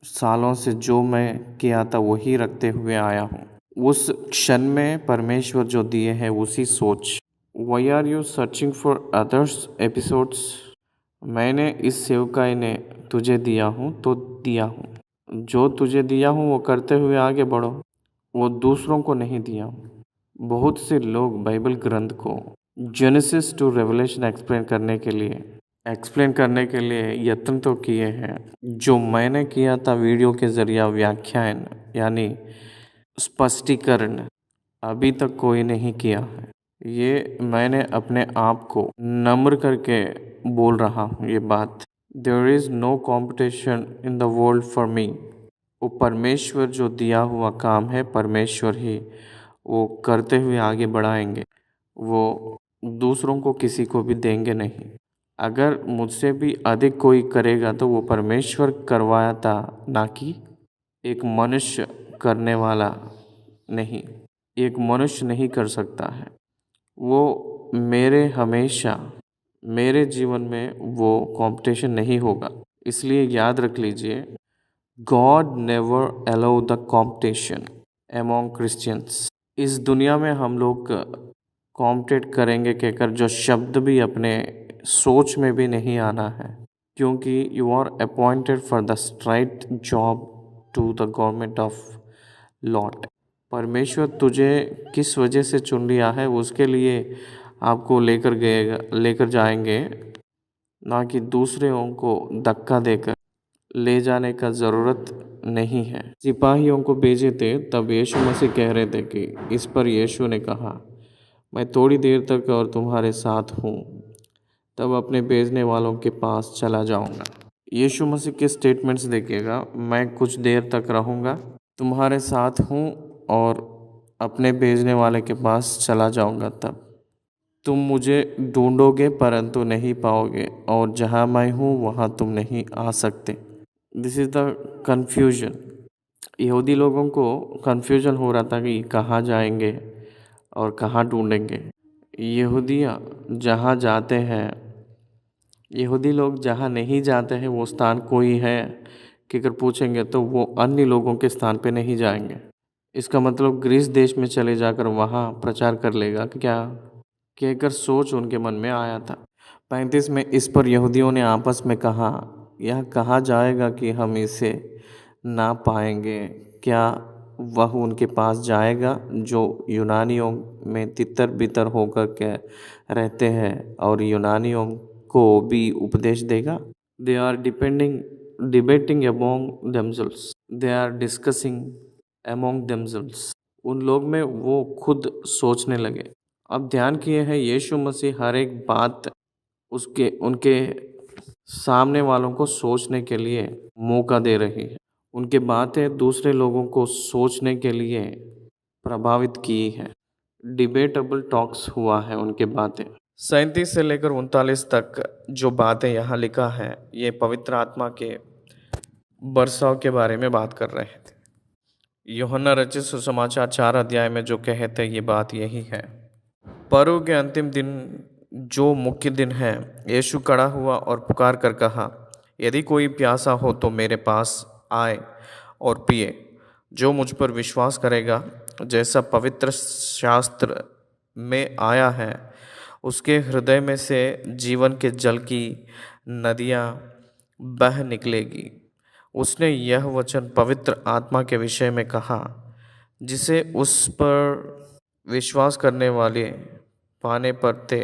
सालों से जो मैं किया था वही रखते हुए आया हूँ। उस क्षण में परमेश्वर जो दिए हैं उसी सोच। Why are you searching for others episodes? मैंने इस सेवकाई ने तुझे दिया हूँ तो दिया हूँ। जो तुझे दिया हूँ वो करते हुए आगे बढ़ो, वो दूसरों को नहीं दिया हूँ। बहुत से लोग बाइबल ग्रंथ को जेनेसिस टू रेवलेशन एक्सप्लेन करने के लिए यत्न तो किए हैं। जो मैंने किया था वीडियो के जरिए व्याख्यान यानी स्पष्टीकरण, अभी तक कोई नहीं किया है। ये मैंने अपने आप को नम्र करके बोल रहा हूँ ये बात। There is no competition in the world for me. वो परमेश्वर जो दिया हुआ काम है, परमेश्वर ही वो करते हुए आगे बढ़ाएंगे। वो दूसरों को किसी को भी देंगे नहीं। अगर मुझसे भी अधिक कोई करेगा तो वो परमेश्वर करवाया था, ना कि एक मनुष्य करने वाला नहीं। एक मनुष्य नहीं कर सकता है वो। मेरे जीवन में वो कंपटीशन नहीं होगा। इसलिए याद रख लीजिए, God never allow the competition among Christians. इस दुनिया में हम लोग कॉम्पिटेट करेंगे कहकर जो शब्द भी अपने सोच में भी नहीं आना है, क्योंकि you are appointed for the straight job to the government of lot. परमेश्वर तुझे किस वजह से चुन लिया है उसके लिए आपको लेकर जाएंगे, ना कि दूसरों को धक्का देकर ले जाने का ज़रूरत नहीं है। सिपाहियों को भेजे थे, तब यीशु मसीह कह रहे थे कि इस पर यीशु ने कहा, मैं थोड़ी देर तक और तुम्हारे साथ हूँ, तब अपने भेजने वालों के पास चला जाऊँगा। यीशु मसीह के स्टेटमेंट्स देखिएगा, मैं कुछ देर तक रहूँगा, तुम्हारे साथ हूँ और अपने भेजने वाले के पास चला जाऊँगा। तब तुम मुझे ढूंढोगे परंतु नहीं पाओगे, और जहाँ मैं हूँ वहाँ तुम नहीं आ सकते। This is the confusion. यहूदी लोगों को कन्फ्यूजन हो रहा था कि कहाँ जाएंगे और कहाँ ढूंढेंगे। यहूदी लोग जहाँ नहीं जाते हैं वो स्थान कोई है कि अगर पूछेंगे तो वो अन्य लोगों के स्थान पे नहीं जाएंगे। इसका मतलब ग्रीस देश में चले जाकर वहाँ प्रचार कर लेगा क्या कहकर सोच उनके मन में आया था। 35 में इस पर यहूदियों ने आपस में कहा, यह कहा जाएगा कि हम इसे ना पाएंगे। क्या वह उनके पास जाएगा जो यूनानियों में तितर बितर होकर के रहते हैं और यूनानियों को भी उपदेश देगा? They are debating among themselves, they are discussing among themselves. उन लोग में वो खुद सोचने लगे। अब ध्यान किए हैं, यीशु मसीह हर एक बात उनके सामने वालों को सोचने के लिए मौका दे रही है। उनके बातें दूसरे लोगों को सोचने के लिए प्रभावित की है। डिबेटेबल टॉक्स हुआ है उनके बातें। 37 से लेकर 39 तक जो बातें यहाँ लिखा है ये पवित्र आत्मा के बरसाव के बारे में बात कर रहे थे। यूहन्ना रचित सुसमाचार 4 अध्याय में जो कहते ये बात यही है। पर्व के अंतिम दिन जो मुख्य दिन है, यीशु खड़ा हुआ और पुकार कर कहा, यदि कोई प्यासा हो तो मेरे पास आए और पिए। जो मुझ पर विश्वास करेगा, जैसा पवित्र शास्त्र में आया है, उसके हृदय में से जीवन के जल की नदियाँ बह निकलेगी। उसने यह वचन पवित्र आत्मा के विषय में कहा, जिसे उस पर विश्वास करने वाले पाने पर थे,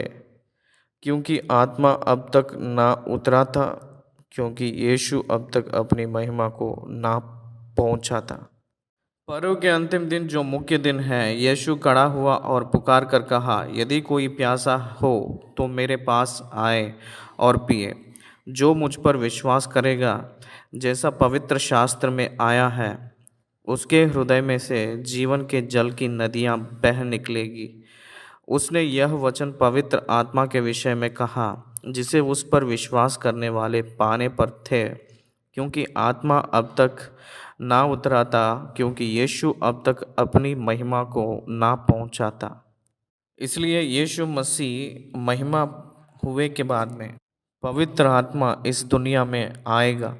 क्योंकि आत्मा अब तक ना उतरा था, क्योंकि यीशु अब तक अपनी महिमा को ना पहुंचा था। पर्व के अंतिम दिन जो मुख्य दिन है, यीशु खड़ा हुआ और पुकार कर कहा, यदि कोई प्यासा हो तो मेरे पास आए और पिए। जो मुझ पर विश्वास करेगा, जैसा पवित्र शास्त्र में आया है, उसके हृदय में से जीवन के जल की नदियाँ बह निकलेगी। उसने यह वचन पवित्र आत्मा के विषय में कहा, जिसे उस पर विश्वास करने वाले पाने पर थे, क्योंकि आत्मा अब तक ना उतरा था, क्योंकि यीशु अब तक अपनी महिमा को ना पहुंचा था। इसलिए यीशु मसीह महिमा हुए के बाद में पवित्र आत्मा इस दुनिया में आएगा।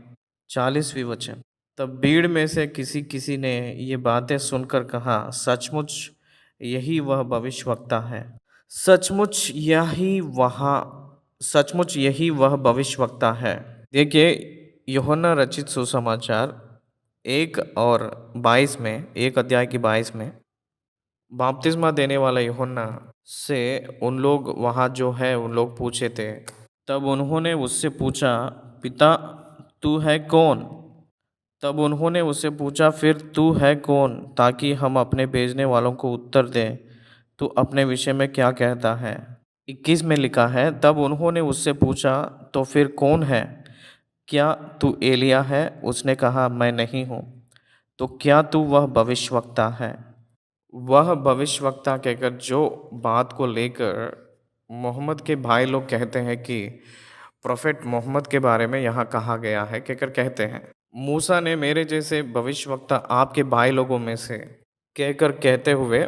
40वीं वचन। तब भीड़ में से किसी ने ये बातें सुनकर कहा, सचमुच यही वह भविष्यवक्ता है। सचमुच यही वह भविष्यवक्ता है। देखिए, यूहन्ना रचित सुसमाचार 1 अध्याय की 22 में बपतिस्मा देने वाला यूहन्ना से उन लोग वहाँ जो है उन लोग पूछे थे। तब उन्होंने उससे पूछा, पिता तू है कौन? तब उन्होंने उससे पूछा, फिर तू है कौन, ताकि हम अपने भेजने वालों को उत्तर दें, तू अपने विषय में क्या कहता है? 21 में लिखा है, तब उन्होंने उससे पूछा, तो फिर कौन है? क्या तू एलिया है? उसने कहा, मैं नहीं हूँ। तो क्या तू वह भविष्यवक्ता है? वह भविष्यवक्ता कहकर जो बात को लेकर मोहम्मद के भाई लोग कहते हैं कि प्रोफेट मोहम्मद के बारे में यहाँ कहा गया है, कहकर कहते हैं, मूसा ने मेरे जैसे भविष्यवक्ता आपके भाई लोगों में से कहकर कहते हुए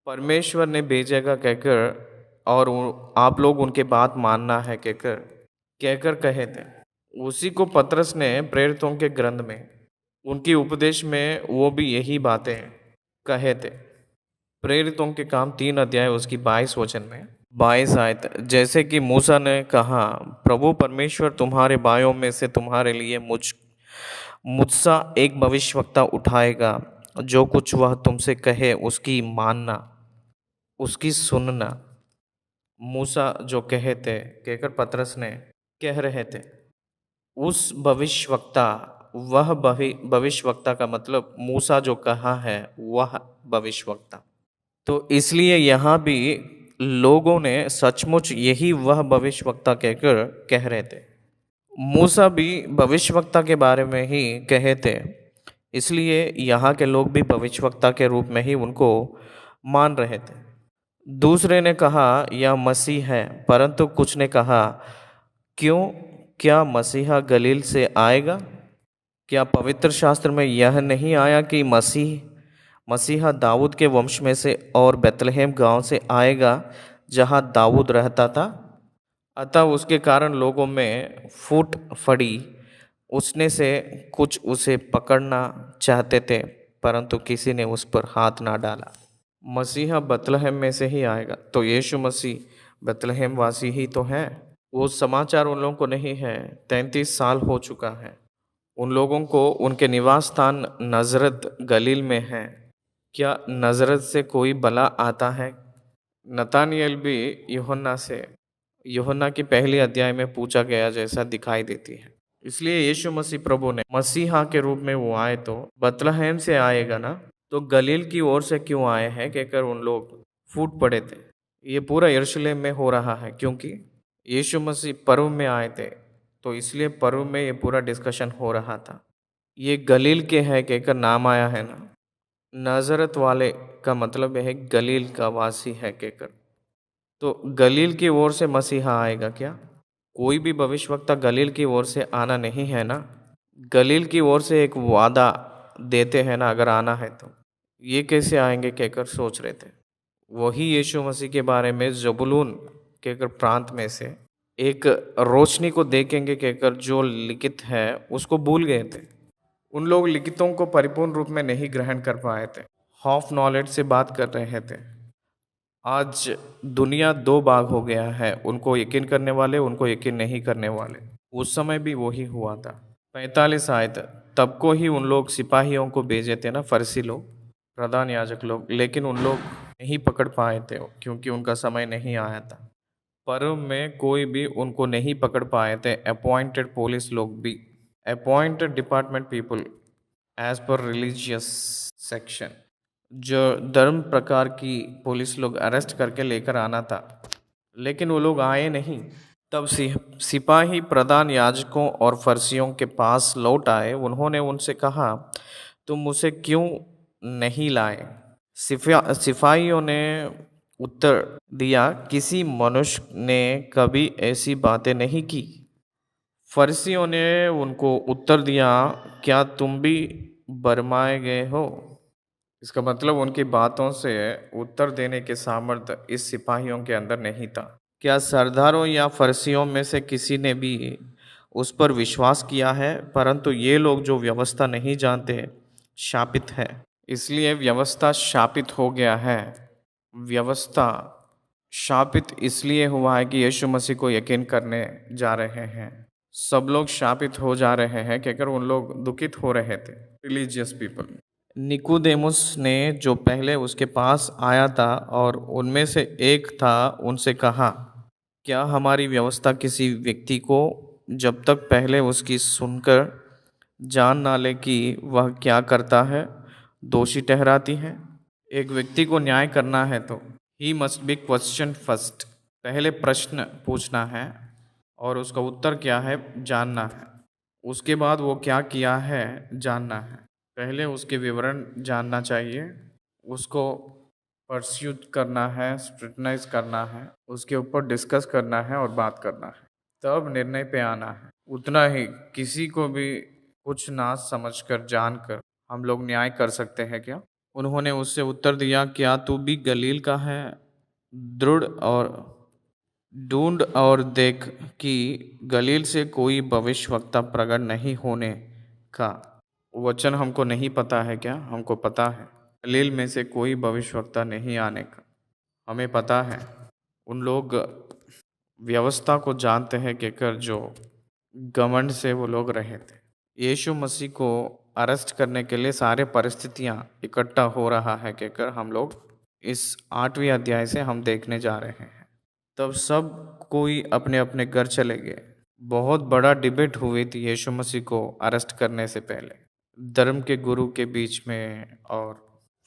परमेश्वर ने भेजेगा कहकर, और आप लोग उनके बात मानना है कहकर कहे थे। उसी को पतरस ने प्रेरितों के ग्रंथ में उनकी उपदेश में वो भी यही बातें कहे थे। प्रेरितों के काम 3 अध्याय उसकी 22 वचन में 22 आयत, जैसे कि मूसा ने कहा, प्रभु परमेश्वर तुम्हारे भाइयों में से तुम्हारे लिए मुझसा एक भविष्यवक्ता उठाएगा, जो कुछ वह तुमसे कहे उसकी मानना, उसकी सुनना। मूसा जो कहे थे कहकर पतरस ने कह रहे थे। उस भविष्यवक्ता, वह भविष्यवक्ता का मतलब मूसा जो कहा है वह भविष्यवक्ता। तो इसलिए यहाँ भी लोगों ने सचमुच यही वह भविष्यवक्ता कहकर कह रहे थे। मूसा भी भविष्यवक्ता के बारे में ही कहे थे, इसलिए यहाँ के लोग भी भविष्यवक्ता के रूप में ही उनको मान रहे थे। दूसरे ने कहा यह मसीह है, परंतु कुछ ने कहा, क्यों, क्या मसीहा गलील से आएगा? क्या पवित्र शास्त्र में यह नहीं आया कि मसीहा दाऊद के वंश में से और बेतलहम गांव से आएगा, जहां दाऊद रहता था? अतः उसके कारण लोगों में फूट पड़ी। उसने से कुछ उसे पकड़ना चाहते थे, परंतु किसी ने उस पर हाथ ना डाला। मसीहा बेतलहम में से ही आएगा, तो यीशु मसीह बेतलहम वासी ही तो है। वो समाचार उन लोगों को नहीं है। 33 साल हो चुका है उन लोगों को। उनके निवास स्थान नजरत गलील में है। क्या नजरत से कोई भला आता है? नतानिएल भी यूहन्ना की पहली अध्याय में पूछा गया जैसा दिखाई देती है। इसलिए यीशु मसीह प्रभु ने मसीहा के रूप में वो आए तो बेतलहम से आएगा ना, तो गलील की ओर से क्यों आए हैं कहकर उन लोग फूट पड़े थे। ये पूरा यरूशलेम में हो रहा है, क्योंकि यीशु मसीह पर्व में आए थे, तो इसलिए पर्व में ये पूरा डिस्कशन हो रहा था। ये गलील के है कहकर नाम आया है ना। नाजरत वाले का मतलब है गलील का वासी है कहकर। तो गलील की ओर से मसीहा आएगा क्या? कोई भी भविष्यवक्ता गलील की ओर से आना नहीं है ना। गलील की ओर से एक वादा देते हैं ना, अगर आना है तो ये कैसे आएंगे कहकर सोच रहे थे। वही यीशु मसीह के बारे में जबूलून कहकर प्रांत में से एक रोशनी को देखेंगे कहकर जो लिखित है उसको भूल गए थे। उन लोग लिखितों को परिपूर्ण रूप में नहीं ग्रहण कर पाए थे, हाफ नॉलेज से बात कर रहे थे। आज दुनिया दो भाग हो गया है, उनको यकीन करने वाले, उनको यकीन नहीं करने वाले। उस समय भी वही हुआ था। 45 आयत तब को ही उन लोग सिपाहियों को भेजे थे ना, फरसी लोग, प्रधान याजक लोग, लेकिन उन लोग नहीं पकड़ पाए थे क्योंकि उनका समय नहीं आया था। पर्व में कोई भी उनको नहीं पकड़ पाए थे। अपॉइंटेड पुलिस लोग भी, appointed department people as per religious section, जो धर्म प्रकार की पुलिस लोग अरेस्ट करके लेकर आना था, लेकिन वो लोग आए नहीं। तब सिपाही प्रधान याजकों और फरसियों के पास लौट आए। उन्होंने उनसे कहा, तुम उसे क्यों नहीं लाए? सिपाहियों ने उत्तर दिया, किसी मनुष्य ने कभी ऐसी बातें नहीं की। फरीसियों ने उनको उत्तर दिया, क्या तुम भी भरमाए गए हो? इसका मतलब उनकी बातों से उत्तर देने के सामर्थ्य इस सिपाहियों के अंदर नहीं था। क्या सरदारों या फरीसियों में से किसी ने भी उस पर विश्वास किया है? परंतु ये लोग जो व्यवस्था नहीं जानते शापित है। इसलिए व्यवस्था शापित हो गया है। व्यवस्था शापित इसलिए हुआ है कि यीशु मसीह को यकीन करने जा रहे हैं। सब लोग शापित हो जा रहे हैं कि अगर उन लोग दुखित हो रहे थे, रिलीजियस पीपल। निकोदेमुस ने जो पहले उसके पास आया था और उनमें से एक था, उनसे कहा, क्या हमारी व्यवस्था किसी व्यक्ति को जब तक पहले उसकी सुनकर जान ना ले कि वह क्या करता है दोषी ठहराती है? एक व्यक्ति को न्याय करना है तो he must be question first, पहले प्रश्न पूछना है और उसका उत्तर क्या है जानना है। उसके बाद वो क्या किया है जानना है। पहले उसके विवरण जानना चाहिए, उसको परस्यूट करना है, स्क्रूटनाइज करना है, उसके ऊपर डिस्कस करना है और बात करना है, तब निर्णय पे आना है। उतना ही, किसी को भी कुछ ना समझकर जानकर हम लोग न्याय कर सकते हैं क्या? उन्होंने उससे उत्तर दिया, क्या तू भी गलील का है? दृढ़ और ढूंढ और देख कि गलील से कोई भविष्यवक्ता प्रकट नहीं होने का वचन हमको नहीं पता है क्या? हमको पता है गलील में से कोई भविष्यवक्ता नहीं आने का, हमें पता है। उन लोग व्यवस्था को जानते हैं कि कर जो घमंड से वो लोग रहे थे। यीशु मसीह को अरेस्ट करने के लिए सारे परिस्थितियां इकट्ठा हो रहा है कहकर हम लोग इस 8वें अध्याय से हम देखने जा रहे हैं। तब सब कोई अपने अपने घर चले गए। बहुत बड़ा डिबेट हुई थी यीशु मसीह को अरेस्ट करने से पहले, धर्म के गुरु के बीच में और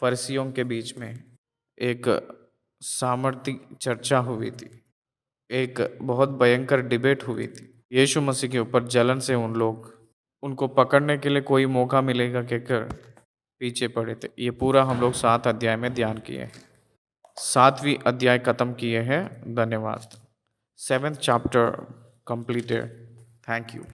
फरीसियों के बीच में एक सामर्थ्य चर्चा हुई थी, एक बहुत भयंकर डिबेट हुई थी। यीशु मसीह के ऊपर जलन से उन लोग उनको पकड़ने के लिए कोई मौका मिलेगा कहकर पीछे पड़े थे। ये पूरा हम लोग 7 अध्याय में ध्यान किए हैं। 7वीं अध्याय खत्म किए हैं। धन्यवाद। 7th chapter completed. Thank you.